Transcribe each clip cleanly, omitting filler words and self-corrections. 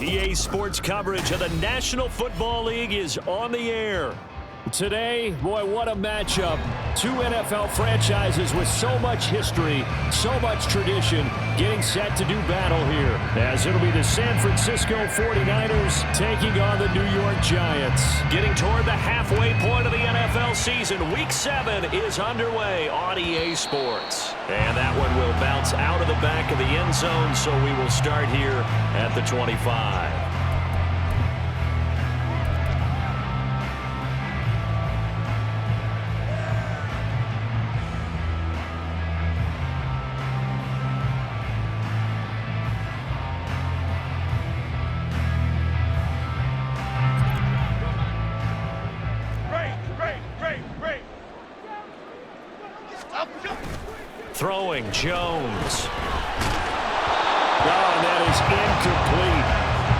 EA Sports coverage of the National Football League is on the air. Today, boy, what a matchup. Two NFL franchises with so much history, so much tradition, getting set to do battle here. As it'll be the San Francisco 49ers taking on the New York Giants. Getting toward the halfway point of the NFL season, Week 7 is underway on EA Sports. And that one will bounce out of the back of the end zone, so we will start here at the 25. Throwing, Jones. Oh, and that is incomplete.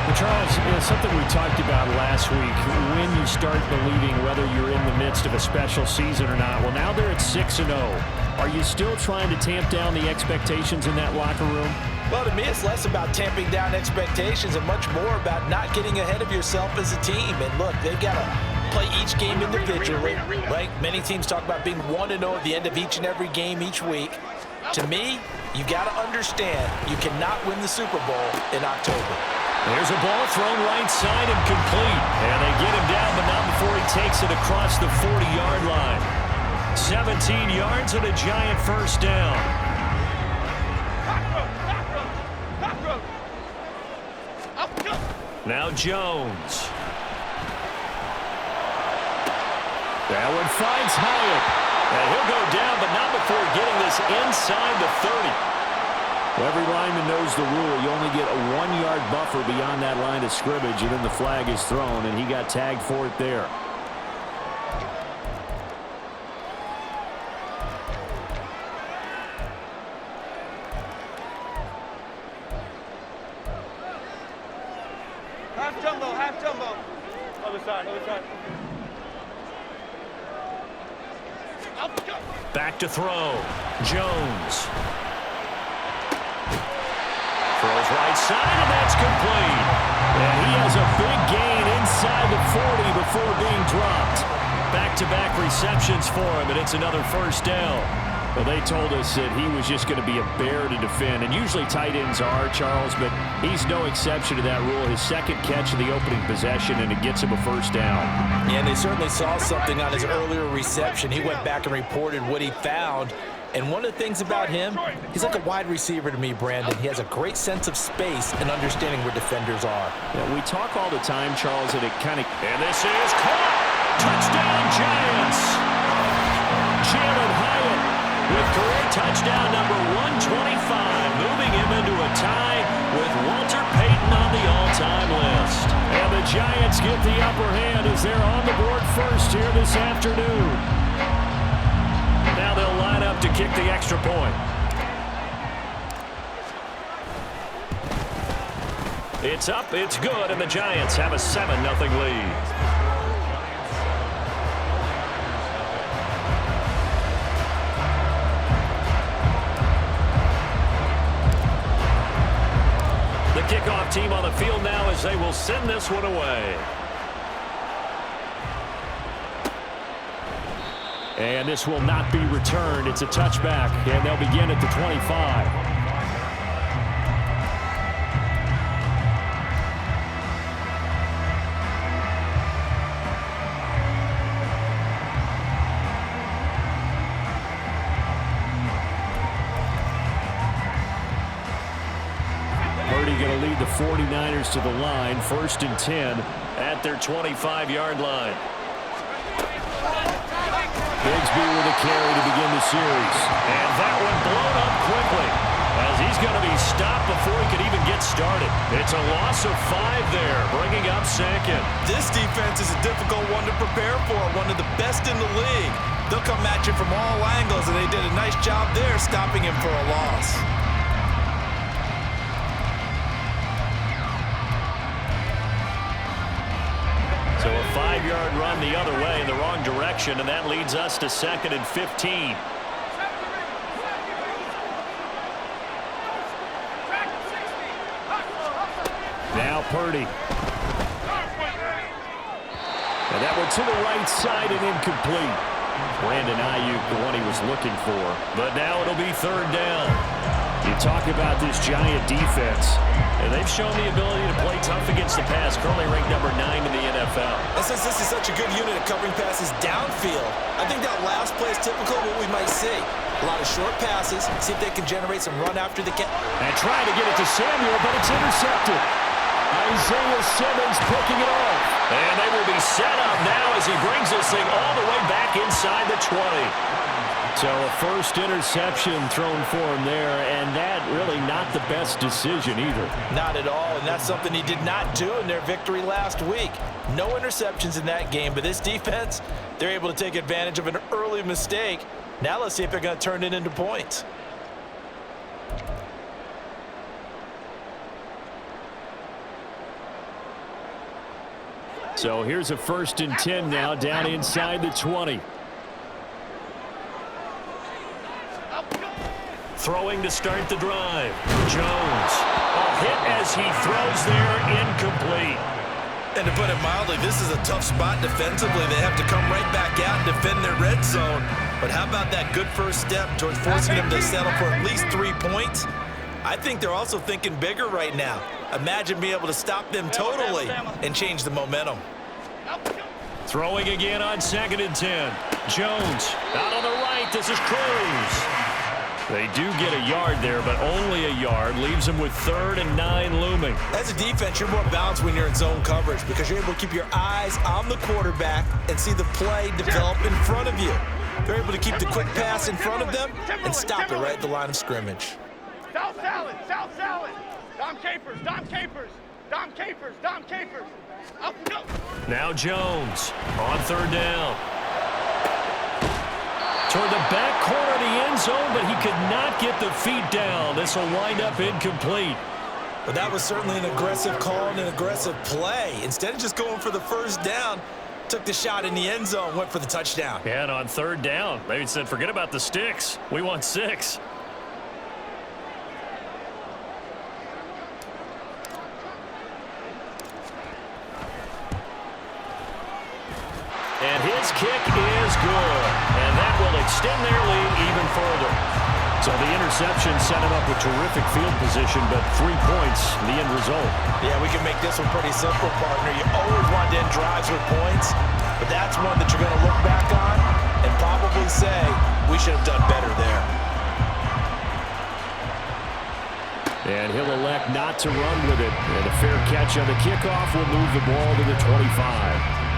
Well, Charles, something we talked about last week, when you start believing whether you're in the midst of a special season or not. Well, now they're at 6-0. Are you still trying to tamp down the expectations in that locker room? Well, to me, it's less about tamping down expectations and much more about not getting ahead of yourself as a team. And look, they've got to play each game individually, right? Many teams talk about being 1-0 at the end of each and every game each week. To me, you got to understand you cannot win the Super Bowl in October. There's a ball thrown right side and complete. And they get him down, but not before he takes it across the 40-yard line. 17 yards and a Giant first down. Now Jones. That one finds Hyatt. And he'll go down, but not before getting this inside the 30. Well, every lineman knows the rule. You only get a 1-yard buffer beyond that line of scrimmage, and then the flag is thrown, and he got tagged for it there. Half jumbo, half jumbo. Other side, other side. Back to throw. Jones. Throws right side, and that's complete. And he has a big gain inside the 40 before being dropped. Back-to-back receptions for him, and it's another first down. Well, they told us that he was just going to be a bear to defend, and usually tight ends are, Charles, but he's no exception to that rule. His second catch of the opening possession, and it gets him a first down. Yeah, and they certainly saw something on his earlier reception. He went back and reported what he found. And one of the things about him, he's like a wide receiver to me, Brandon. He has a great sense of space and understanding where defenders are. Yeah, we talk all the time, Charles, that it kind of... And this is caught! Touchdown, Giants! Jalen Hyatt with career touchdown number 125, moving him into a tie with Walter Payton on the all-time list. And the Giants get the upper hand as they're on the board first here this afternoon. Now they'll line up to kick the extra point. It's up, it's good, and the Giants have a 7-0 lead. The kickoff team on the field now as they will send this one away. And this will not be returned. It's a touchback, and they'll begin at the 25. Going to lead the 49ers to the line, 1st and 10 at their 25-yard line. Bigsby with a carry to begin the series. And that one blown up quickly as he's going to be stopped before he could even get started. It's a loss of 5 there, bringing up second. This defense is a difficult one to prepare for, one of the best in the league. They'll come at you from all angles, and they did a nice job there stopping him for a loss. So a 5-yard run the other way in the wrong direction, and that leads us to 2nd and 15. Now Purdy. And that one to the right side and incomplete. Brandon Ayuk, the one he was looking for. But now it'll be third down. You talk about this Giant defense, and they've shown the ability to play tough against the pass, currently ranked number 9 in the NFL. And since this is such a good unit of covering passes downfield, I think that last play is typical of what we might see. A lot of short passes, see if they can generate some run after the catch. And trying to get it to Samuel, but it's intercepted. Isaiah Simmons picking it off. And they will be set up now as he brings this thing all the way back inside the 20. So a first interception thrown for him there, and that really not the best decision either. Not at all, and that's something he did not do in their victory last week. No interceptions in that game, but this defense, they're able to take advantage of an early mistake. Now let's see if they're going to turn it into points. So here's a 1st and 10 now down inside the 20. Throwing to start the drive. Jones. A hit as he throws there, incomplete. And to put it mildly, this is a tough spot defensively. They have to come right back out and defend their red zone. But how about that good first step towards forcing them to settle for at least 3 points? I think they're also thinking bigger right now. Imagine being able to stop them totally and change the momentum. Throwing again on 2nd and 10. Jones out on the right. This is Cruz. They do get a yard there, but only a yard. Leaves them with 3rd and 9 looming. As a defense, you're more balanced when you're in zone coverage because you're able to keep your eyes on the quarterback and see the play develop in front of you. They're able to keep the quick pass in front of them and stop it right at the line of scrimmage. South salad, South salad. Dom Capers, Dom Capers, Dom Capers, Dom Capers. Up, go. Now Jones on 3rd down. Toward the back corner of the end zone, but he could not get the feet down. This will wind up incomplete. But that was certainly an aggressive call and an aggressive play. Instead of just going for the first down, took the shot in the end zone, went for the touchdown. And on 3rd down, they said, forget about the sticks. We want 6. And his kick is good. And that will extend their lead even further. So the interception set him up with terrific field position, but 3 points, the end result. Yeah, we can make this one pretty simple, partner. You always want to end drives with points, but that's one that you're going to look back on and probably say, we should have done better there. And he'll elect not to run with it. And a fair catch on the kickoff will move the ball to the 25.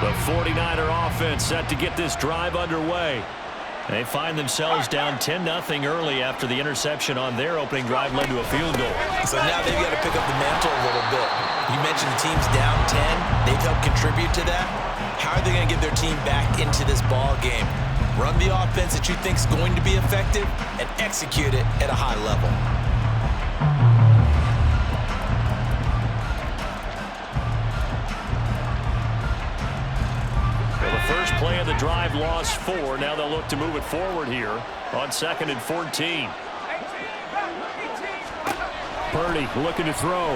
The 49er offense set to get this drive underway. They find themselves down 10-0 early after the interception on their opening drive led to a field goal. So now they've got to pick up the mantle a little bit. You mentioned the team's down 10. They've helped contribute to that. How are they going to get their team back into this ball game? Run the offense that you think is going to be effective and execute it at a high level. First play of the drive, lost 4. Now they'll look to move it forward here on 2nd and 14. Purdy looking to throw.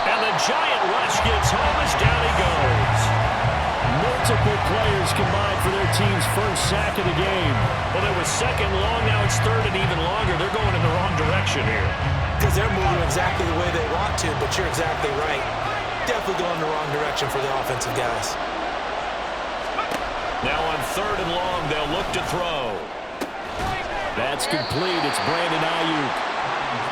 And the giant rush gets home as down he goes. Multiple players combined for their team's first sack of the game. Well, it was 2nd long, now it's 3rd and even longer. They're going in the wrong direction here. Because they're moving exactly the way they want to, but you're exactly right. Definitely going in the wrong direction for the offensive guys. Now on 3rd and long, they'll look to throw. That's complete. It's Brandon Ayuk.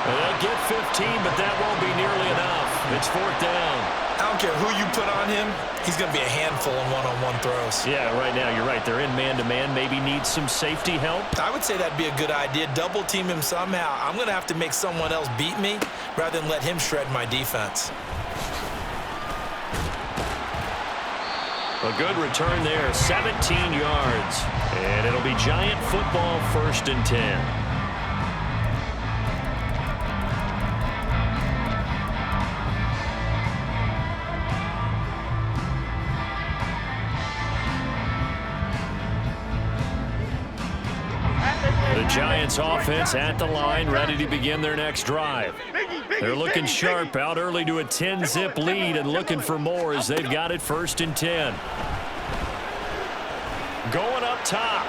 They'll get 15, but that won't be nearly enough. It's 4th down. I don't care who you put on him. He's going to be a handful in one-on-one throws. Yeah, right now, you're right. They're in man-to-man. Maybe needs some safety help. I would say that'd be a good idea. Double team him somehow. I'm going to have to make someone else beat me rather than let him shred my defense. A good return there, 17 yards. And it'll be Giant football, 1st and 10. Giants offense at the line, ready to begin their next drive. They're looking sharp, out early to a 10-zip lead and looking for more as they've got it 1st and 10. Going up top.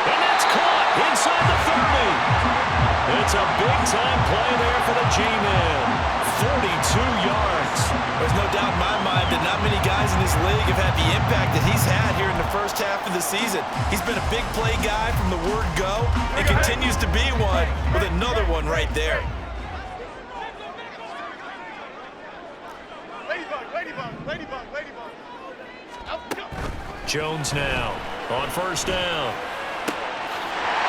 And that's caught inside the 30. It's a big-time play there for the G-Men. 42 yards. There's no doubt in my mind that not many guys in this league have had the impact that he's had here in the first half of the season. He's been a big play guy from the word go and continues to be one with another one right there. Ladybug. Jones now on 1st down.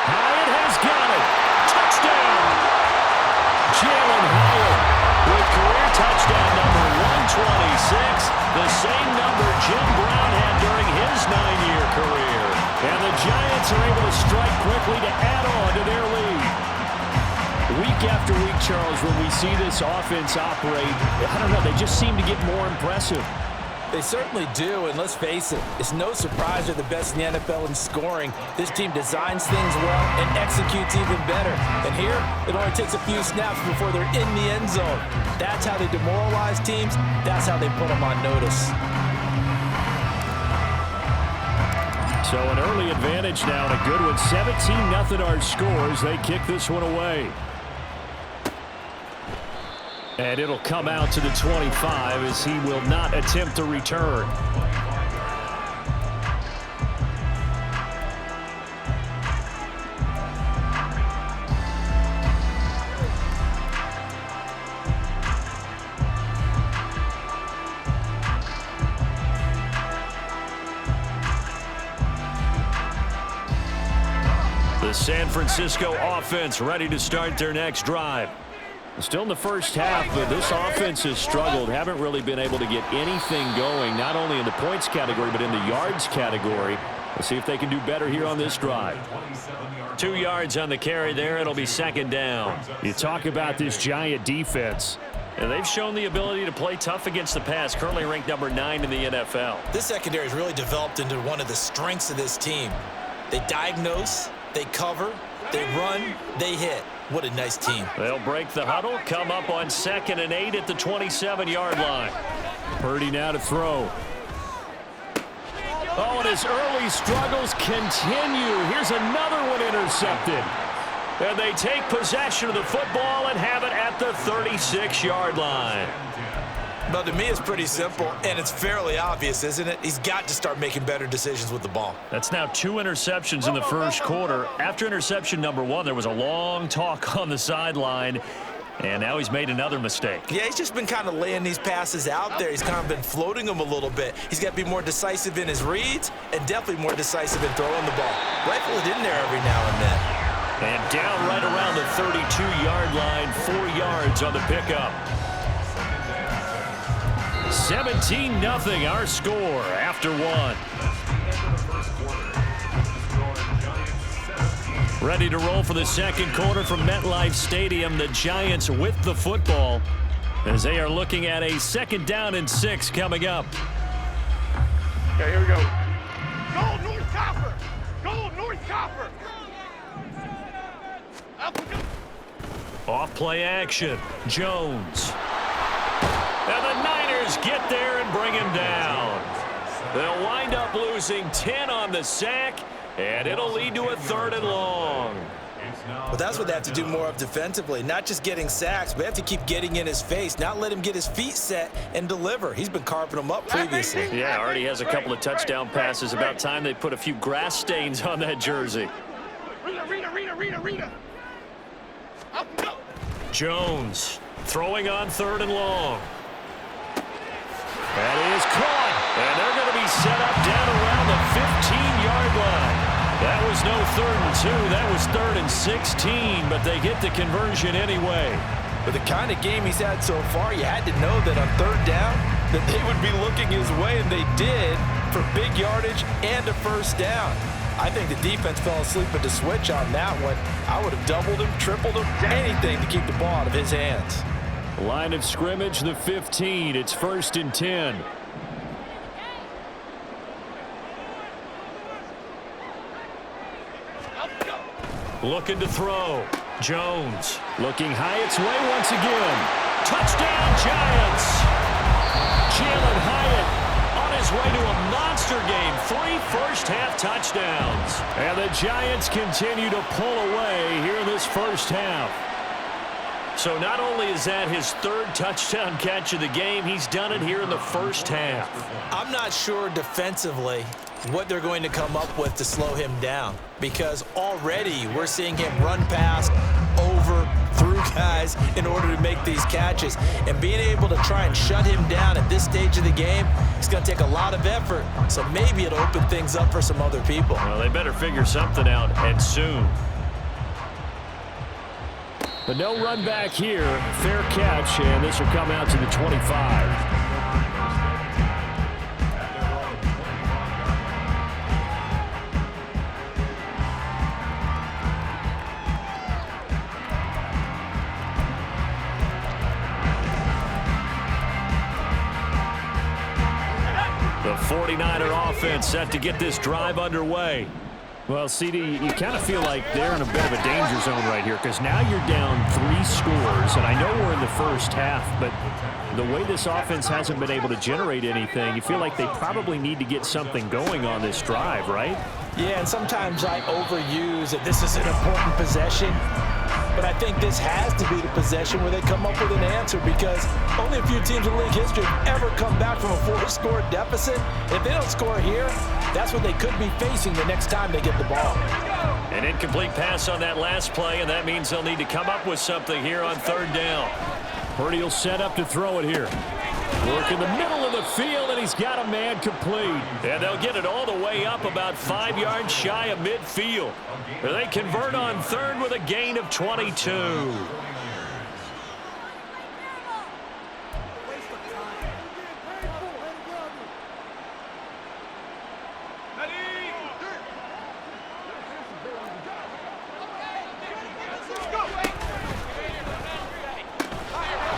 Hyatt has got it. Touchdown. Jalen Hyatt with career touchdown number 126, the same number Jim Brown had during his 9-year career. And the Giants are able to strike quickly to add on to their lead. Week after week, Charles, when we see this offense operate, I don't know, they just seem to get more impressive. They certainly do, and let's face it, it's no surprise they're the best in the NFL in scoring. This team designs things well and executes even better. And here, it only takes a few snaps before they're in the end zone. That's how they demoralize teams. That's how they put them on notice. So an early advantage now and a good one. 17-0 our scores. They kick this one away. And it'll come out to the 25 as he will not attempt to return. The San Francisco offense ready to start their next drive. Still in the first half, but this offense has struggled. Haven't really been able to get anything going, not only in the points category, but in the yards category. Let's see if they can do better here on this drive. 2 yards on the carry there. It'll be 2nd down. You talk about this Giant defense. And they've shown the ability to play tough against the pass, currently ranked number 9 in the NFL. This secondary has really developed into one of the strengths of this team. They diagnose, they cover, they run, they hit. What a nice team. They'll break the huddle, come up on 2nd and 8 at the 27-yard line. Purdy now to throw. Oh, and his early struggles continue. Here's another one intercepted. And they take possession of the football and have it at the 36-yard line. But to me, it's pretty simple, and it's fairly obvious, isn't it? He's got to start making better decisions with the ball. That's now 2 interceptions in the first quarter. After interception number 1, there was a long talk on the sideline, and now he's made another mistake. Yeah, he's just been kind of laying these passes out there. He's kind of been floating them a little bit. He's got to be more decisive in his reads and definitely more decisive in throwing the ball. Rifle it in there every now and then. And down right around the 32-yard line, 4 yards on the pickup. 17-0 our score after 1. Ready to roll for the second quarter from MetLife Stadium. The Giants with the football as they are looking at a 2nd down and 6 coming up. Okay, here we go. Go, North Copper! Go, North Copper! Off play action. Jones. And the Niners get there and bring him down. They'll wind up losing 10 on the sack, and it'll lead to a 3rd and long. Well, that's what they have to do more of defensively, not just getting sacks, but they have to keep getting in his face, not let him get his feet set and deliver. He's been carving them up previously. Yeah, already has a couple of touchdown passes. About time they put a few grass stains on that jersey. Rita. Jones throwing on 3rd and long. That is caught, and they're going to be set up down around the 15-yard line. That was no 3rd and 2. That was 3rd and 16, but they get the conversion anyway. With the kind of game he's had so far, you had to know that on 3rd down that they would be looking his way, and they did for big yardage and a 1st down. I think the defense fell asleep at the switch on that one. I would have doubled him, tripled him, anything to keep the ball out of his hands. Line of scrimmage, the 15. It's 1st and 10. Looking to throw. Jones looking high its way once again. Touchdown, Giants. Jalen Hyatt on his way to a monster game. 3 first-half touchdowns. And the Giants continue to pull away here in this first half. So not only is that his 3rd touchdown catch of the game, he's done it here in the first half. I'm not sure defensively what they're going to come up with to slow him down, because already we're seeing him run past, over, through guys in order to make these catches. And being able to try and shut him down at this stage of the game, it's going to take a lot of effort. So maybe it'll open things up for some other people. Well, they better figure something out, and soon. But no run back here. Fair catch, and this will come out to the 25. The 49er offense set to get this drive underway. Well, CD, you kind of feel like they're in a bit of a danger zone right here, because now you're down 3 scores, and I know we're in the first half, but the way this offense hasn't been able to generate anything, you feel like they probably need to get something going on this drive, right? Yeah, and sometimes I overuse that this is an important possession, but I think this has to be the possession where they come up with an answer, because only a few teams in league history have ever come back from a 4-score deficit. If they don't score here, that's what they could be facing the next time they get the ball. An incomplete pass on that last play, and that means they'll need to come up with something here on 3rd down. Purdy will set up to throw it here. Work in the middle of the field, and he's got a man complete. And they'll get it all the way up about 5 yards shy of midfield. They convert on 3rd with a gain of 22.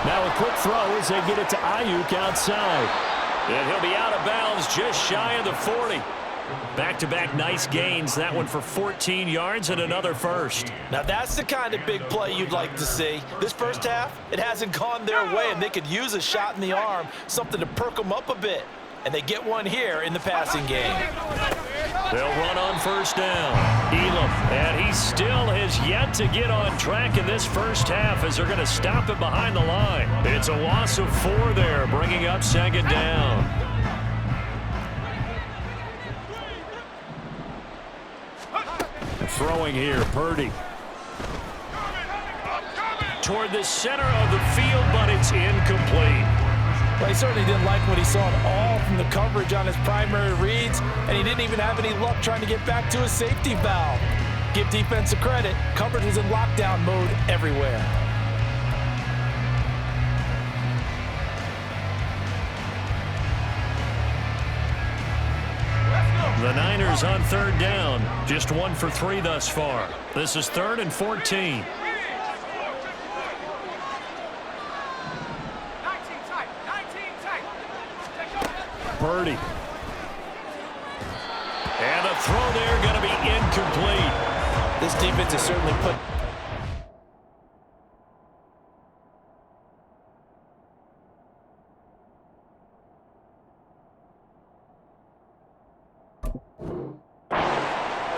Now a quick throw as they get it to Ayuk outside. And he'll be out of bounds just shy of the 40. Back-to-back nice gains. That one for 14 yards and another first. Now that's the kind of big play you'd like to see. This first half, it hasn't gone their way, and they could use a shot in the arm, something to perk them up a bit. And they get one here in the passing game. They'll run on 1st down. Elam, and he still has yet to get on track in this first half as they're going to stop him behind the line. It's a loss of 4 there, bringing up 2nd down. Throwing here, Purdy. Toward the center of the field, but it's incomplete. Well, he certainly didn't like what he saw at all from the coverage on his primary reads, and he didn't even have any luck trying to get back to his safety valve. Give defense a credit. Coverage was in lockdown mode everywhere. The Niners on 3rd down. Just 1 for 3 thus far. This is 3rd and 14. Purdy. And a throw there going to be incomplete. This defense has certainly put...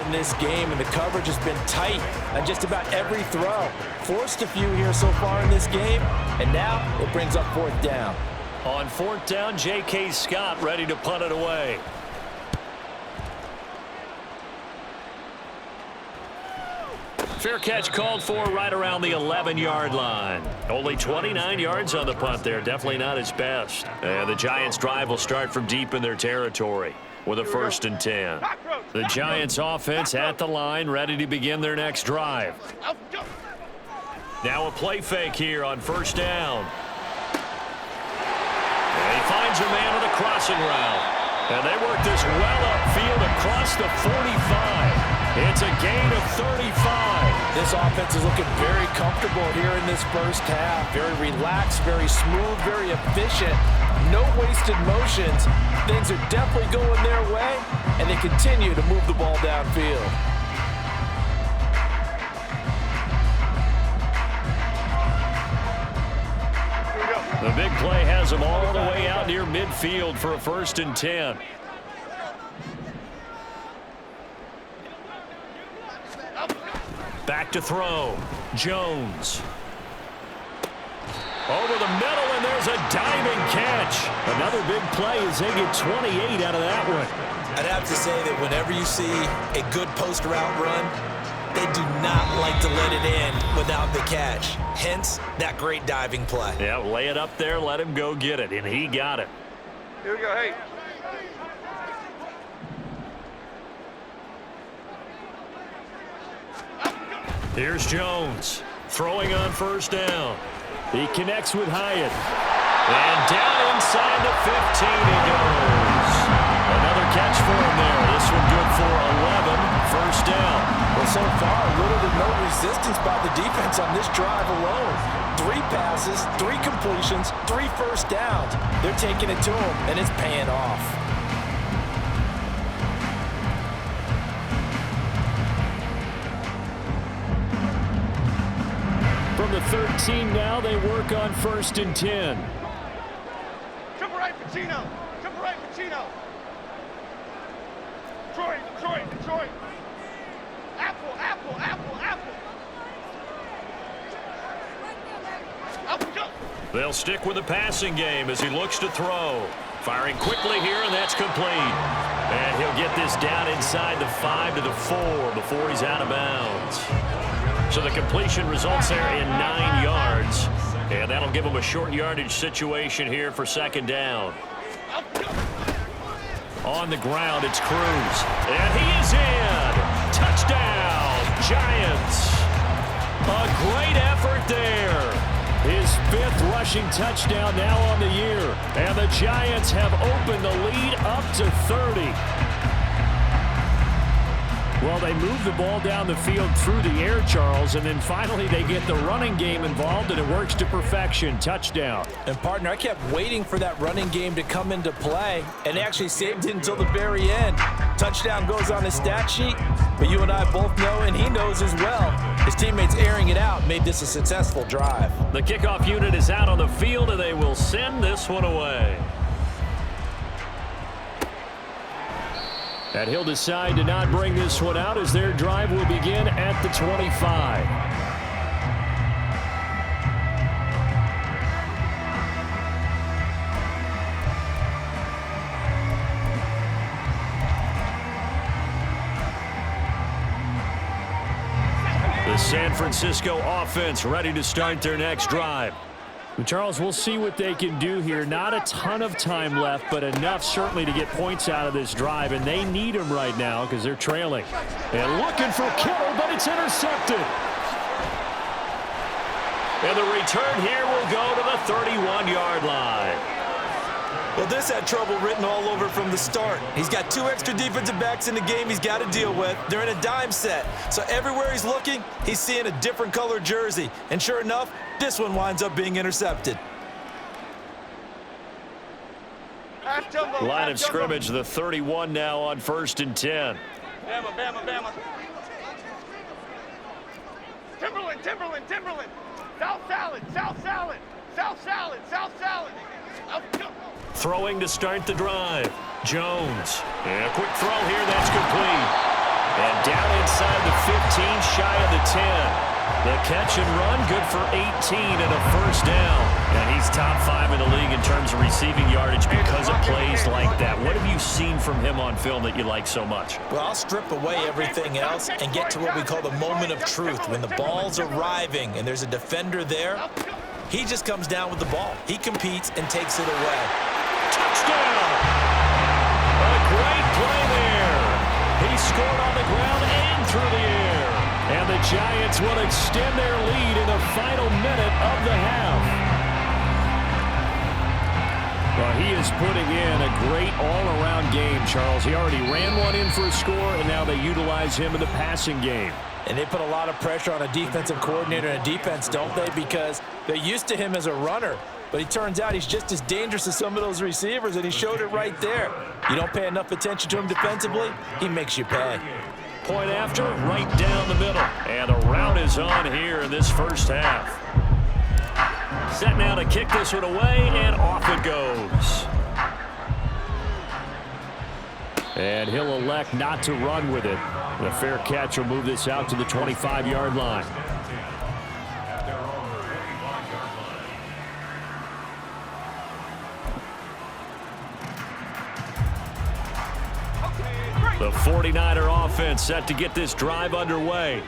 in this game, and the coverage has been tight on just about every throw. Forced a few here so far in this game, and now it brings up 4th down. On 4th down, J.K. Scott ready to punt it away. Fair catch called for right around the 11-yard line. Only 29 yards on the punt there. Definitely not his best. And the Giants' drive will start from deep in their territory with a 1st and 10. The Giants' offense at the line, ready to begin their next drive. Now a play fake here on 1st down. And he finds a man on the crossing route. And they work this well upfield across the 45. It's a gain of 35. This offense is looking very comfortable here in this first half. Very relaxed, very smooth, very efficient. No wasted motions. Things are definitely going their way, and they continue to move the ball downfield. big play has him all the way out near midfield for a 1st and 10. Back to throw. Jones. Over the middle, and there's a diving catch. Another big play as they get 28 out of that one. I'd have to say that whenever you see a good post route run, they do not like to let it in without the catch. Hence, that great diving play. Yeah, lay it up there, let him go get it, and he got it. Here we go, hey. Here's Jones, throwing on 1st down. He connects with Hyatt. And down inside the 15 he goes. Another catch for him there. This one good for 11, 1st down. Well, so far, little to no resistance by the defense on this drive alone. 3 passes, 3 completions, 3 first downs. They're taking it to him, and it's paying off. From the 13 now, they work on 1st and 10. Triple right, Pacino. Triple right, Pacino. Detroit. Apple. They'll stick with the passing game as he looks to throw. Firing quickly here, and that's complete. And he'll get this down inside the 5 to the 4 before he's out of bounds. So the completion results there in 9 yards. And that'll give him a short yardage situation here for 2nd down. On the ground, it's Cruz. And he is in. Touchdown, Giants. A great effort there. His 5th rushing touchdown now on the year. And the Giants have opened the lead up to 30. Well, they move the ball down the field through the air, Charles, and then finally they get the running game involved, and it works to perfection. Touchdown. And, partner, I kept waiting for that running game to come into play, and they actually saved it until the very end. Touchdown goes on his stat sheet, but you and I both know, and he knows as well, his teammates airing it out made this a successful drive. The kickoff unit is out on the field, and they will send this one away. And he'll decide to not bring this one out as their drive will begin at the 25. The San Francisco offense ready to start their next drive. Charles, we'll see what they can do here. Not a ton of time left, but enough certainly to get points out of this drive, and they need them right now because they're trailing. And looking for Kittle, but it's intercepted. And the return here will go to the 31-yard line. Well, this had trouble written all over from the start. He's got 2 extra defensive backs in the game he's got to deal with. They're in a dime set. So everywhere he's looking, he's seeing a different color jersey. And sure enough, this one winds up being intercepted. Line of scrimmage, the 31 now on 1st and 10. Bama. Timberland. South salad. Throwing to start the drive. Jones. And a quick throw here, that's complete. And down inside the 15, shy of the 10. The catch and run, good for 18 and a 1st down. And he's top 5 in the league in terms of receiving yardage because of plays like that. What have you seen from him on film that you like so much? Well, I'll strip away everything else and get to what we call the moment of truth. When the ball's arriving and there's a defender there, he just comes down with the ball. He competes and takes it away. Touchdown! A great play there. He scored on the ground and through the air. And the Giants will extend their lead in the final minute of the half. Well, he is putting in a great all-around game, Charles. He already ran one in for a score, and now they utilize him in the passing game. And they put a lot of pressure on a defensive coordinator and a defense, don't they? Because they're used to him as a runner. But it turns out he's just as dangerous as some of those receivers, and he showed it right there. You don't pay enough attention to him defensively, he makes you pay. Point after, right down the middle. And the route is on here in this first half. Set now to kick this one away, and off it goes. And he'll elect not to run with it. The fair catch will move this out to the 25-yard line. The 49er offense set to get this drive underway.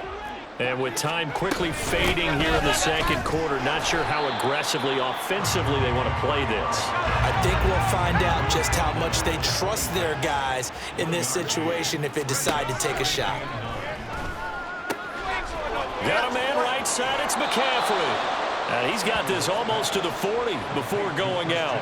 And with time quickly fading here in the second quarter, not sure how aggressively, offensively they want to play this. I think we'll find out just how much they trust their guys in this situation if they decide to take a shot. Got a man right side, it's McCaffrey. And he's got this almost to the 40 before going out.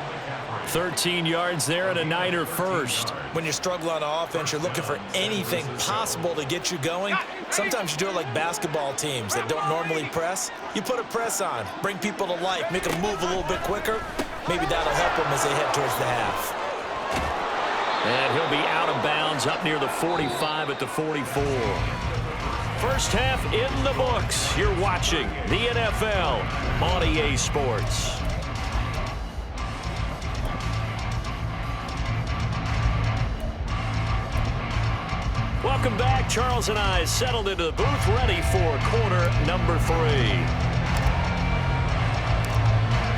13 yards there and a Niner first. When you struggle on offense, you're looking for anything possible to get you going. Sometimes you do it like basketball teams that don't normally press. You put a press on, bring people to life, make them move a little bit quicker. Maybe that'll help them as they head towards the half. And he'll be out of bounds up near the 45 at the 44. First half in the books. You're watching the NFL on EA Sports. Welcome back. Charles and I settled into the booth, ready for quarter number 3.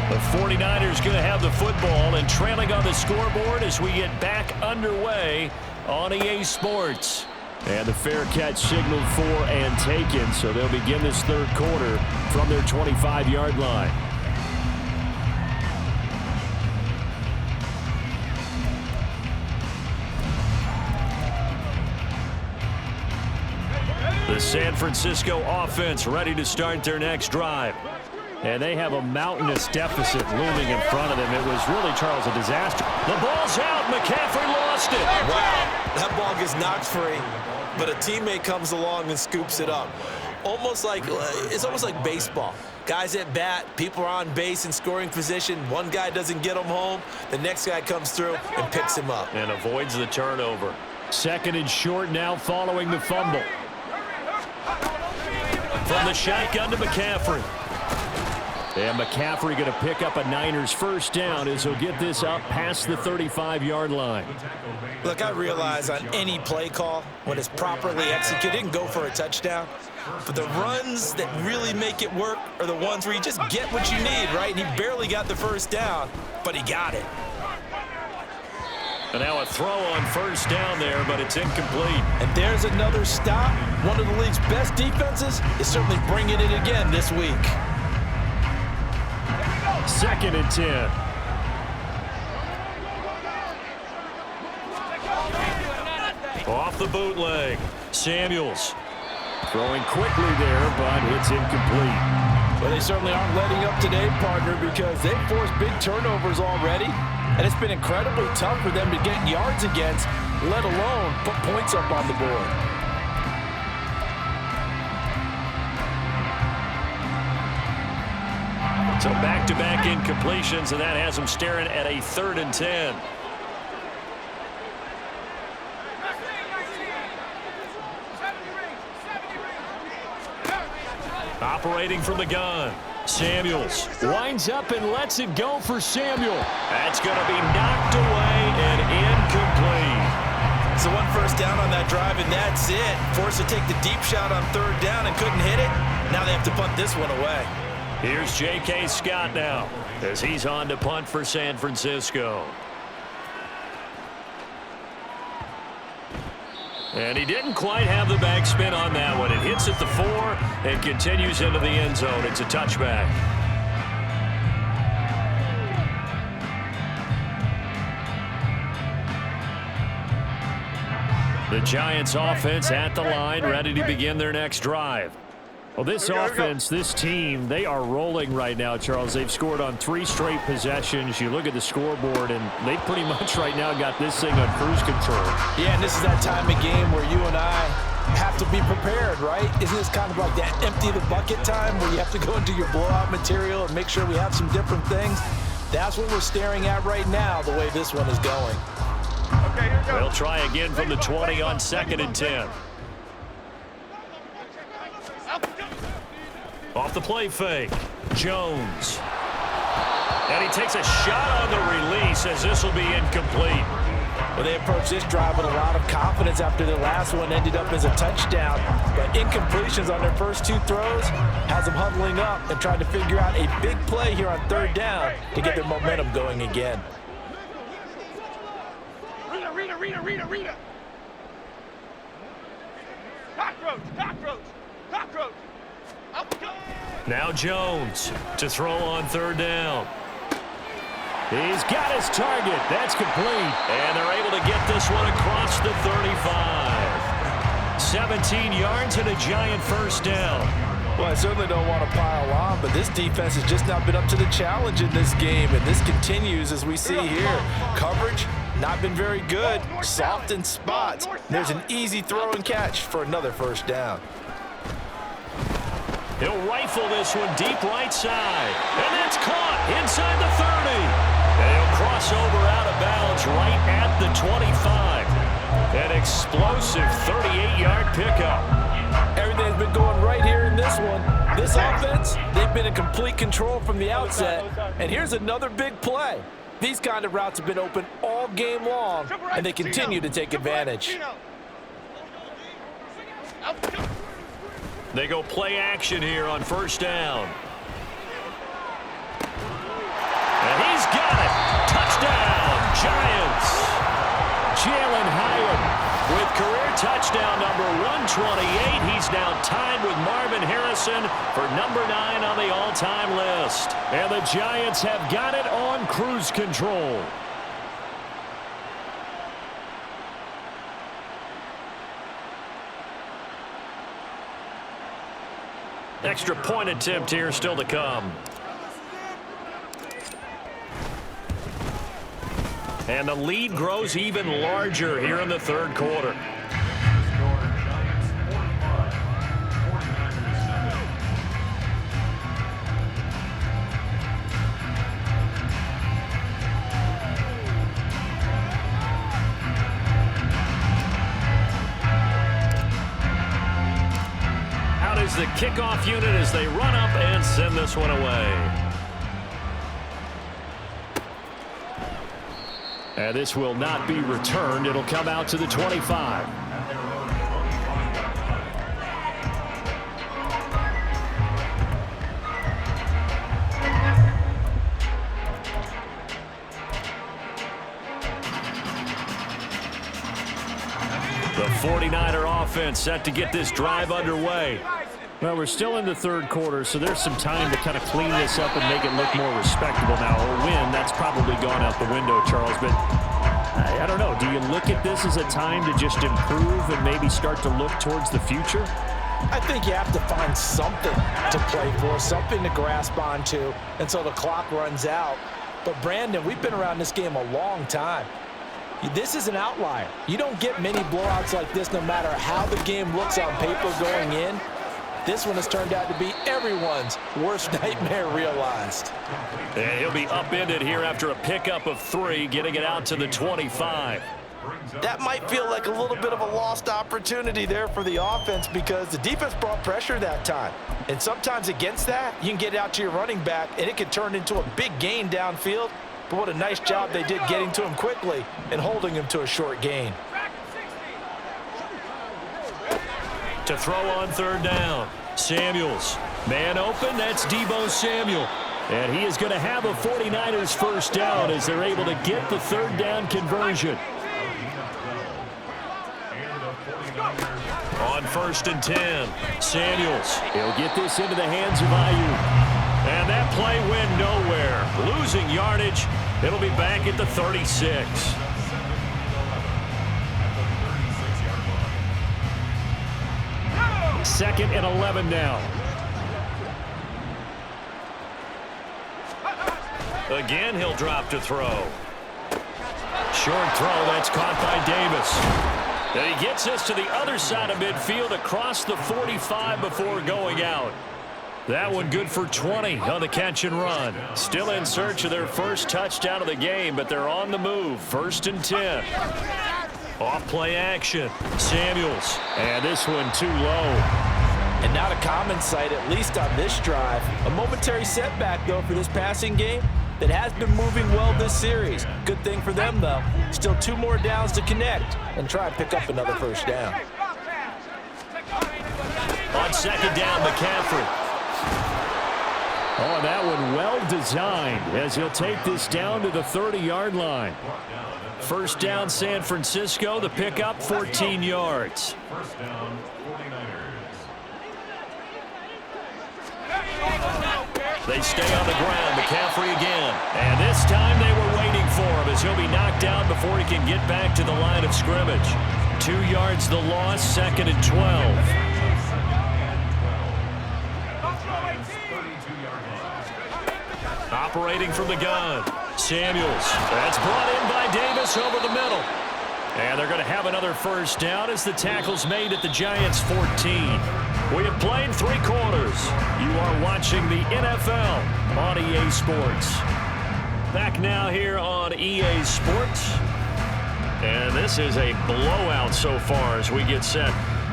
The 49ers going to have the football and trailing on the scoreboard as we get back underway on EA Sports. And the fair catch signaled for and taken, so they'll begin this third quarter from their 25-yard line. The San Francisco offense ready to start their next drive. And they have a mountainous deficit looming in front of them. It was really, Charles, a disaster. The ball's out. McCaffrey lost it. Wow, that ball gets knocked free, but a teammate comes along and scoops it up. It's almost like baseball. Guys at bat, people are on base in scoring position. One guy doesn't get him home. The next guy comes through and picks him up. And avoids the turnover. Second and short now following the fumble. From the shotgun to McCaffrey. And McCaffrey going to pick up a Niners first down as he'll get this up past the 35-yard line. Look, I realize on any play call, when it's properly executed, it can go for a touchdown. But the runs that really make it work are the ones where you just get what you need, right? And he barely got the first down, but he got it. And now a throw on first down there, but it's incomplete. And there's another stop. One of the league's best defenses is certainly bringing it again this week. Second and 10. Off the bootleg. Samuels throwing quickly there, but it's incomplete. Well, they certainly aren't letting up today, partner, because they've forced big turnovers already. And it's been incredibly tough for them to get yards against, let alone put points up on the board. So back-to-back incompletions, and that has them staring at a 3rd and 10. Operating from the gun. Samuels winds up and lets it go for Samuel. That's going to be knocked away and incomplete. So one first down on that drive, and that's it. Forced to take the deep shot on 3rd down and couldn't hit it. Now they have to punt this one away. Here's J.K. Scott now as he's on to punt for San Francisco. And he didn't quite have the backspin on that one. It hits at the 4 and continues into the end zone. It's a touchback. The Giants offense at the line, ready to begin their next drive. Well, this offense, this team, they are rolling right now, Charles. They've scored on 3 straight possessions. You look at the scoreboard, and they pretty much right now got this thing on cruise control. Yeah, and this is that time of game where you and I have to be prepared, right? Isn't this kind of like that empty the bucket time where you have to go into your blowout material and make sure we have some different things? That's what we're staring at right now, the way this one is going. Okay, here we go. They'll try again from the 20 on 2nd and 10. Off the play fake. Jones. And he takes a shot on the release as this will be incomplete. Well, they approached this drive with a lot of confidence after their last one ended up as a touchdown. But incompletions on their first two throws has them huddling up and trying to figure out a big play here on third down to get their momentum going again. Rita. Cockroach. Now Jones to throw on third down. He's got his target. That's complete. And they're able to get this one across the 35. 17 yards and a giant first down. Well, I certainly don't want to pile on, but this defense has just not been up to the challenge in this game, and this continues as we see here. Coverage, not been very good. Soft in spots. There's an easy throw and catch for another first down. He'll rifle this one deep right side. And that's caught inside the 30. And he'll cross over out of bounds right at the 25. An explosive 38-yard pickup. Everything's been going right here in this one. This offense, they've been in complete control from the outset. And here's another big play. These kind of routes have been open all game long, and they continue to take advantage. They go play action here on first down. And he's got it. Touchdown, Giants. Jalen Hyatt with career touchdown number 128. He's now tied with Marvin Harrison for number 9 on the all-time list. And the Giants have got it on cruise control. Extra point attempt here still to come. And the lead grows even larger here in the third quarter. Out is the kickoff unit as they run up and send this one away. And this will not be returned. It'll come out to the 25. The 49er offense set to get this drive underway. Well, we're still in the third quarter, so there's some time to kind of clean this up and make it look more respectable now. A win, that's probably gone out the window, Charles, but I don't know. Do you look at this as a time to just improve and maybe start to look towards the future? I think you have to find something to play for, something to grasp onto until the clock runs out. But, Brandon, we've been around this game a long time. This is an outlier. You don't get many blowouts like this no matter how the game looks on paper going in. This one has turned out to be everyone's worst nightmare realized. And he'll be upended here after a pickup of 3, getting it out to the 25. That might feel like a little bit of a lost opportunity there for the offense because the defense brought pressure that time. And sometimes against that, you can get it out to your running back, and it can turn into a big gain downfield. But what a nice job they did getting to him quickly and holding him to a short gain. To throw on third down, Samuels. Man open, that's Deebo Samuel. And he is going to have a 49ers first down as they're able to get the third down conversion. On 1st and 10, Samuels. He'll get this into the hands of Ayuk. And that play went nowhere. Losing yardage. It'll be back at the 36. Second and 11 now. Again, he'll drop to throw. Short throw, that's caught by Davis. And he gets us to the other side of midfield across the 45 before going out. That one good for 20 on the catch and run. Still in search of their first touchdown of the game, but they're on the move. 1st and 10. Off play action. Samuels. And this one too low. And not a common sight, at least on this drive. A momentary setback, though, for this passing game. that has been moving well this series. Good thing for them, though. Still 2 more downs to connect and try and pick up another first down. On second down, McCaffrey. Oh, that one well designed as he'll take this down to the 30-yard line. First down, San Francisco. The pickup, 14 yards. First down, 49ers. They stay on the ground. McCaffrey again. And this time they were waiting for him as he'll be knocked down before he can get back to the line of scrimmage. 2 yards the loss, second and 12. Operating from the gun. Samuels. That's brought in by Davis over the middle. And they're going to have another first down as the tackle's made at the Giants' 14. We have played 3 quarters. You are watching the NFL on EA Sports. Back now here on EA Sports. And this is a blowout so far as we get set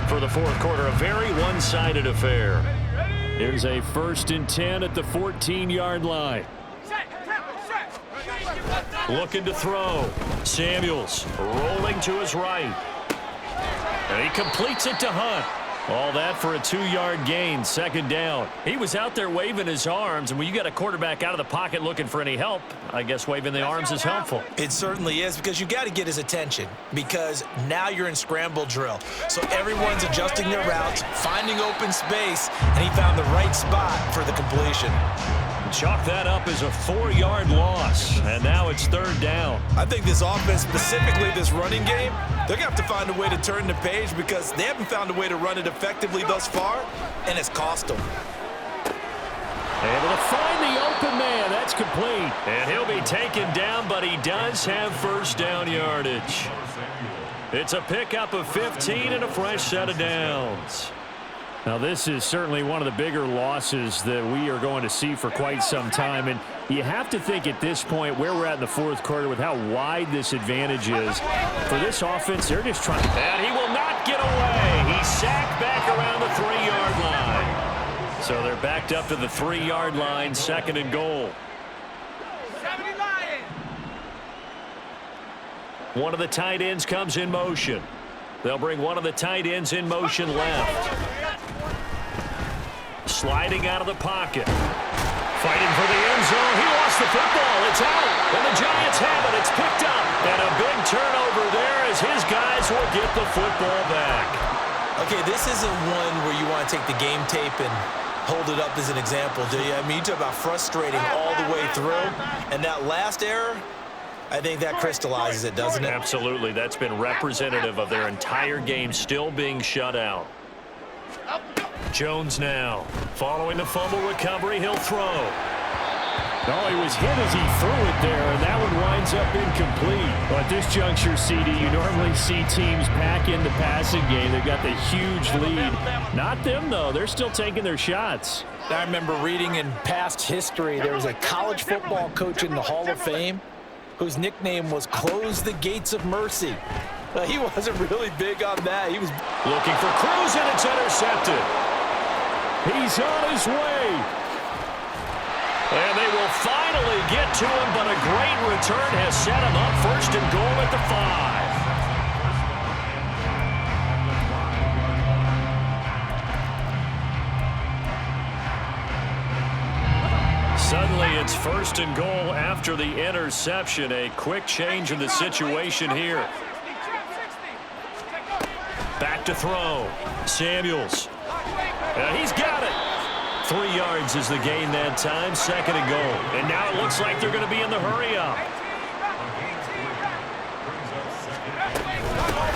for the fourth quarter. A very one-sided affair. Here's a 1st and 10 at the 14-yard line. Looking to throw. Samuels rolling to his right. And he completes it to Hunt. All that for a 2-yard gain, second down. He was out there waving his arms, and when you got a quarterback out of the pocket looking for any help, I guess waving the arms is helpful. It certainly is, because you got to get his attention, because now you're in scramble drill. So everyone's adjusting their routes, finding open space, and he found the right spot for the completion. Chalk that up as a 4-yard loss, and now it's third down. I think this offense, specifically this running game, they're going to have to find a way to turn the page because they haven't found a way to run it effectively thus far, and it's cost them. Able to find the open man. That's complete. And he'll be taken down, but he does have first down yardage. It's a pickup of 15 and a fresh set of downs. Now, this is certainly one of the bigger losses that we are going to see for quite some time. And you have to think at this point where we're at in the fourth quarter with how wide this advantage is. For this offense, they're just trying. And he will not get away. He's sacked back around the 3-yard line. So they're backed up to the 3-yard line, second and goal. One of the tight ends comes in motion. They'll bring one of the tight ends in motion left. Sliding out of the pocket. Fighting for the end zone. He lost the football. It's out. And the Giants have it. It's picked up. And a big turnover there as his guys will get the football back. Okay, this isn't one where you want to take the game tape and hold it up as an example, do you? I mean, you talk about frustrating all the way through. And that last error, I think that crystallizes it, doesn't it? Absolutely. That's been representative of their entire game still being shut out. Jones now. Following the fumble recovery, he'll throw. Oh, he was hit as he threw it there, and that one winds up incomplete. Well, at this juncture, CD, you normally see teams pack in the passing game. They've got the huge lead. Not them, though. They're still taking their shots. I remember reading in past history, there was a college football coach in the Hall of Fame whose nickname was Close the Gates of Mercy. He wasn't really big on that. He was looking for Cruz, and it's intercepted. He's on his way. And they will finally get to him, but a great return has set him up first and goal at the 5. Suddenly it's first and goal after the interception. A quick change in the situation here. Back to throw. Samuels. He's got it. 3 yards is the gain that time. Second and goal. And now it looks like they're going to be in the hurry-up.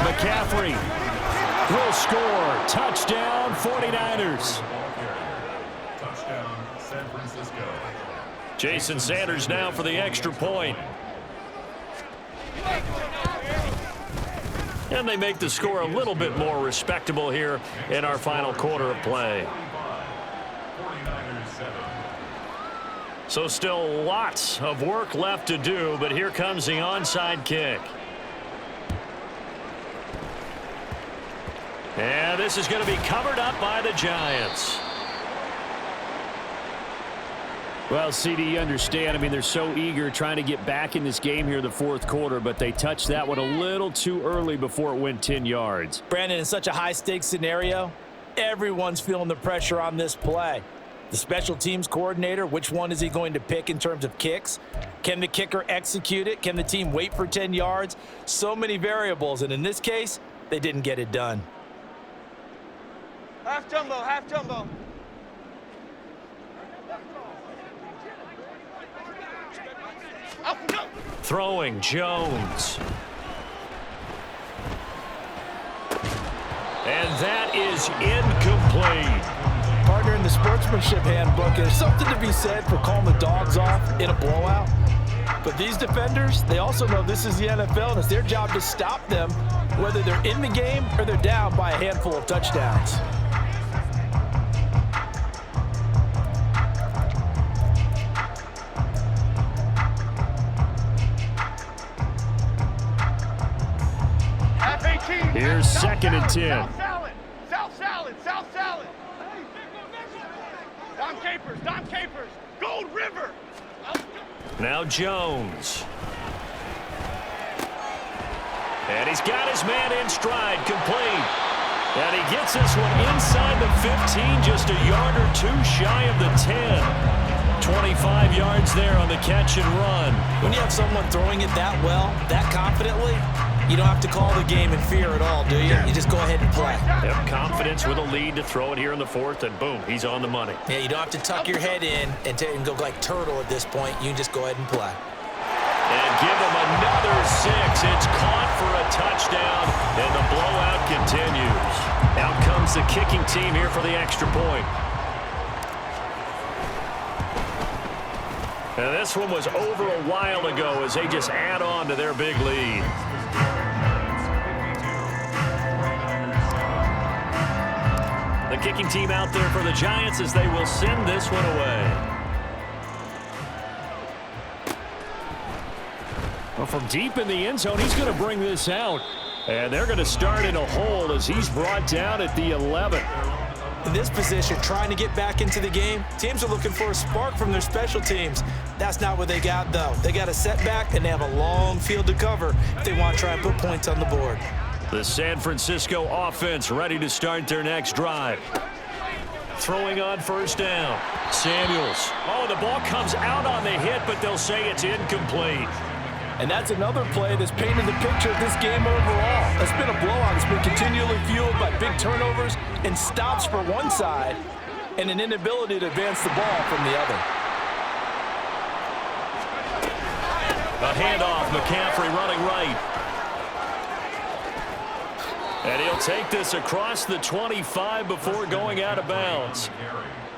McCaffrey will score. Touchdown, 49ers. Touchdown, San Francisco. Jason Sanders now for the extra point. And they make the score a little bit more respectable here in our final quarter of play. So still lots of work left to do, but here comes the onside kick. And this is going to be covered up by the Giants. Well, CD, you understand. I mean, they're so eager trying to get back in this game here in the fourth quarter, but they touched that one a little too early before it went 10 yards. Brandon, in such a high-stakes scenario, everyone's feeling the pressure on this play. The special teams coordinator, which one is he going to pick in terms of kicks? Can the kicker execute it? Can the team wait for 10 yards? So many variables, and in this case, they didn't get it done. Half jumbo, half jumbo. Up, go. Throwing Jones. And that is incomplete. Partner, in the sportsmanship handbook, there's something to be said for calling the dogs off in a blowout. But these defenders, they also know this is the NFL, and it's their job to stop them, whether they're in the game or they're down by a handful of touchdowns. Half 18. Here's second and 10. South salad. South salad. South salad. Dom Capers. Dom Capers. Gold River. Now Jones. And he's got his man in stride, complete. And he gets this one inside the 15, just a yard or two shy of the 10. 25 yards there on the catch and run. When you have someone throwing it that well, that confidently, you don't have to call the game in fear at all, do you? You just go ahead and play. Yep, confidence with a lead to throw it here in the fourth, and boom, he's on the money. Yeah, you don't have to tuck your head in and go like turtle at this point. You can just go ahead and play. And give him another 6. It's caught for a touchdown, and the blowout continues. Out comes the kicking team here for the extra point. And this one was over a while ago as they just add on to their big lead. The kicking team out there for the Giants as they will send this one away. Well, from deep in the end zone, he's going to bring this out. And they're going to start in a hole as he's brought down at the 11. In this position, trying to get back into the game, teams are looking for a spark from their special teams. That's not what they got, though. They got a setback, and they have a long field to cover if they want to try and put points on the board. The San Francisco offense ready to start their next drive. Throwing on first down. Samuels. Oh, the ball comes out on the hit, but they'll say it's incomplete. And that's another play that's painted the picture of this game overall. It's been a blowout. It's been continually fueled by big turnovers and stops for one side and an inability to advance the ball from the other. A handoff, McCaffrey running right. And he'll take this across the 25 before going out of bounds.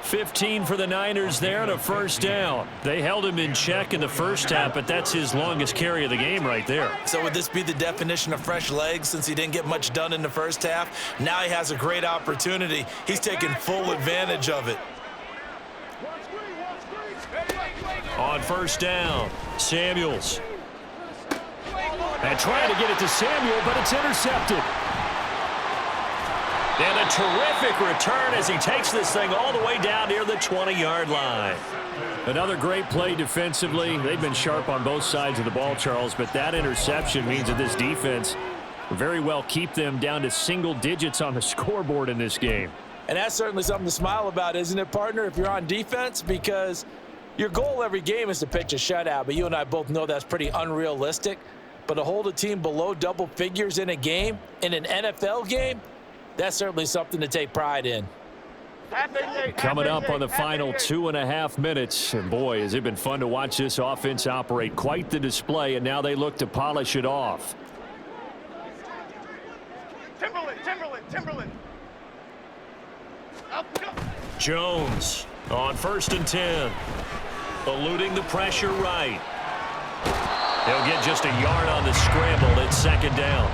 15 for the Niners there and a first down. They held him in check in the first half, but that's his longest carry of the game right there. So would this be the definition of fresh legs since he didn't get much done in the first half? Now he has a great opportunity. He's taking full advantage of it. On first down, Samuels. And trying to get it to Samuel, but it's intercepted. And a terrific return as he takes this thing all the way down near the 20-yard line. Another great play defensively. They've been sharp on both sides of the ball, Charles, but that interception means that this defense very well keep them down to single digits on the scoreboard in this game. And that's certainly something to smile about, isn't it, partner, if you're on defense? Because your goal every game is to pitch a shutout, but you and I both know that's pretty unrealistic. But to hold a team below double figures in a game, in an NFL game, that's certainly something to take pride in. Coming up on the final 2.5 minutes. And boy, has it been fun to watch this offense operate. Quite the display, and now they look to polish it off. Timberland. Jones on 1st and 10. Eluding the pressure right. He'll get just a yard on the scramble. It's 2nd down.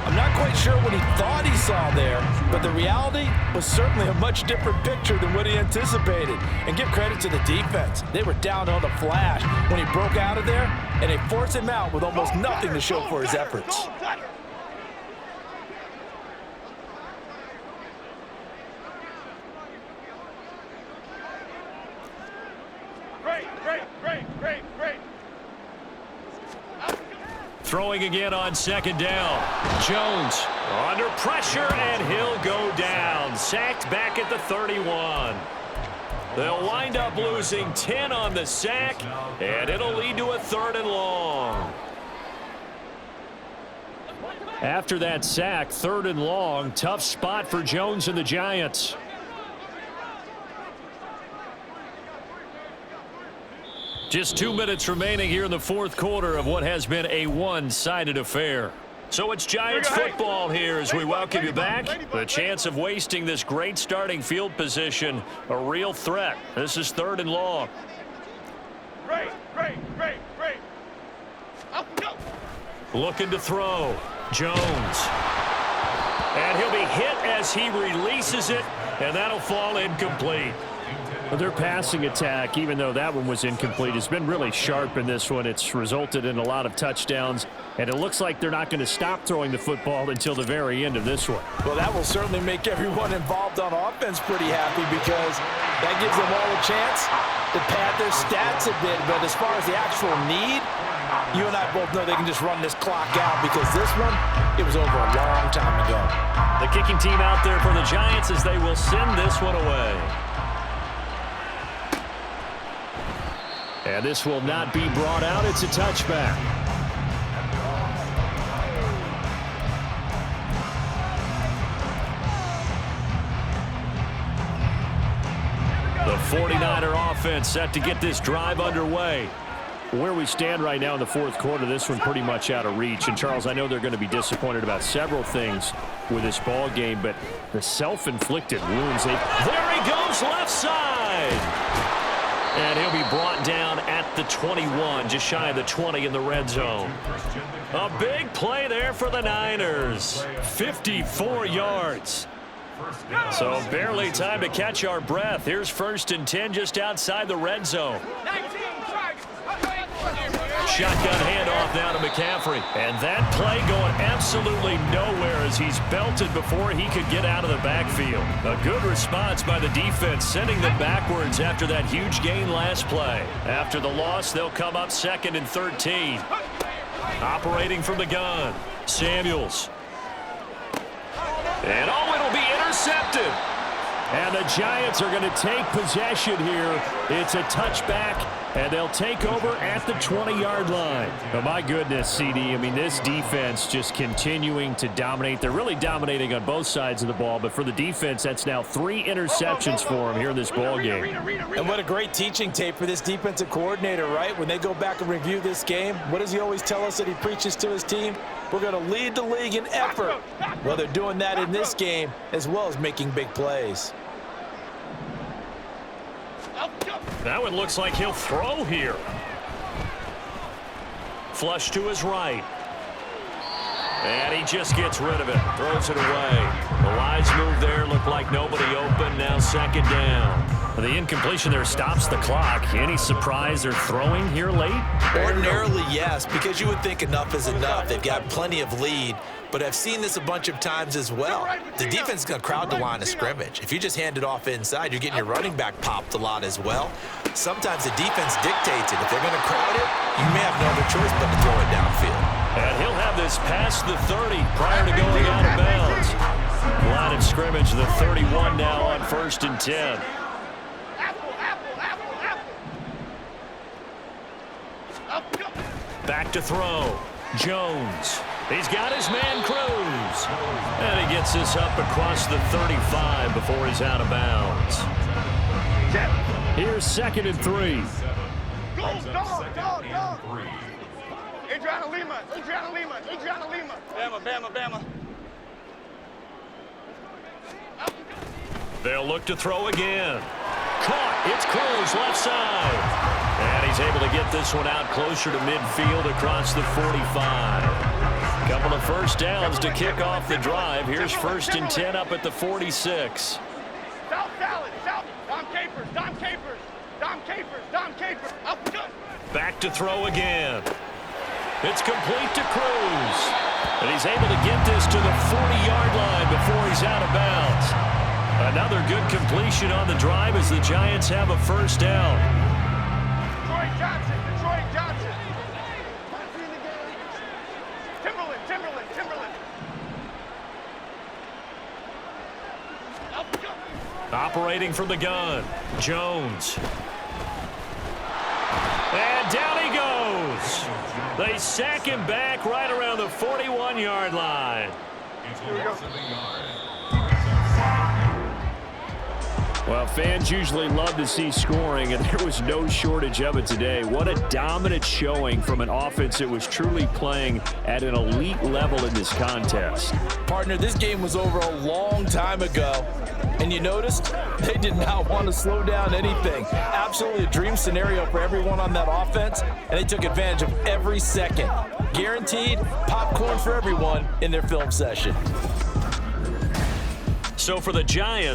I'm not quite sure what he thought he saw there, but the reality was certainly a much different picture than what he anticipated. And give credit to the defense. They were down on the flash when he broke out of there, and they forced him out with almost nothing to show for his efforts. Throwing again on second down. Jones under pressure, and he'll go down. Sacked back at the 31. They'll wind up losing 10 on the sack, and it'll lead to a 3rd and long. After that sack, 3rd and long. Tough spot for Jones and the Giants. Just 2 minutes remaining here in the 4th quarter of what has been a one-sided affair. So it's Giants football here as we welcome you back. The chance of wasting this great starting field position, a real threat. This is 3rd and long. Great. Up and go. Looking to throw. Jones. And he'll be hit as he releases it, and that'll fall incomplete. Their passing attack, even though that one was incomplete, has been really sharp in this one. It's resulted in a lot of touchdowns, and it looks like they're not going to stop throwing the football until the very end of this one. Well, that will certainly make everyone involved on offense pretty happy because that gives them all a chance to pad their stats a bit. But as far as the actual need, you and I both know they can just run this clock out because this one, it was over a long time ago. The kicking team out there for the Giants as they will send this one away. And this will not be brought out. It's a touchback. The 49er offense set to get this drive underway. Where we stand right now in the 4th quarter, this one pretty much out of reach. And, Charles, I know they're going to be disappointed about several things with this ball game, but the self-inflicted wounds. There he goes, left side. And he'll be brought down at the 21, just shy of the 20 in the red zone. A big play there for the Niners. 54 yards. So barely time to catch our breath. Here's 1st and 10 just outside the red zone. Shotgun handoff now to McCaffrey. And that play going absolutely nowhere as he's belted before he could get out of the backfield. A good response by the defense, sending them backwards after that huge gain last play. After the loss, they'll come up 2nd and 13. Operating from the gun, Samuels. And it'll be intercepted. And the Giants are going to take possession here. It's a touchback, and they'll take over at the 20-yard line. Oh, my goodness, CD. I mean, this defense just continuing to dominate. They're really dominating on both sides of the ball, but for the defense, that's now 3 interceptions for them here in this ball game. And what a great teaching tape for this defensive coordinator, right? When they go back and review this game, what does he always tell us that he preaches to his team? We're going to lead the league in effort. Well, they're doing that in this game as well as making big plays. That one looks like he'll throw here. Flush to his right. And he just gets rid of it. Throws it away. The wise move there. Looked like nobody open. Now 2nd down. The incompletion there stops the clock. Any surprise they're throwing here late? Ordinarily, yes, because you would think enough is enough. They've got plenty of lead, but I've seen this a bunch of times as well. The defense is going to crowd the line of scrimmage. If you just hand it off inside, you're getting your running back popped a lot as well. Sometimes the defense dictates it. If they're going to crowd it, you may have no other choice but to throw it downfield. And he'll have this past the 30 prior to going out of bounds. Line of scrimmage, the 31 now on 1st and 10. Back to throw. Jones. He's got his man Cruz. And he gets this up across the 35 before he's out of bounds. Here's 2nd and 3. Go. Adriana Lima. Bama. They'll look to throw again. Caught. It's Cruz, left side. And he's able to get this one out closer to midfield across the 45. Couple of first downs to kick off the drive. Here's 1st and 10 up at the 46. South salad. Dom Capers. Up and go. Back to throw again. It's complete to Cruz. And he's able to get this to the 40-yard line before he's out of bounds. Another good completion on the drive as the Giants have a first down. Detroit Johnson. Operating from the gun, Jones. And down he goes. They sack him back right around the 41-yard line. Well, fans usually love to see scoring, and there was no shortage of it today. What a dominant showing from an offense that was truly playing at an elite level in this contest. Partner, this game was over a long time ago, and you noticed they did not want to slow down anything. Absolutely a dream scenario for everyone on that offense, and they took advantage of every second. Guaranteed popcorn for everyone in their film session. So for the Giants,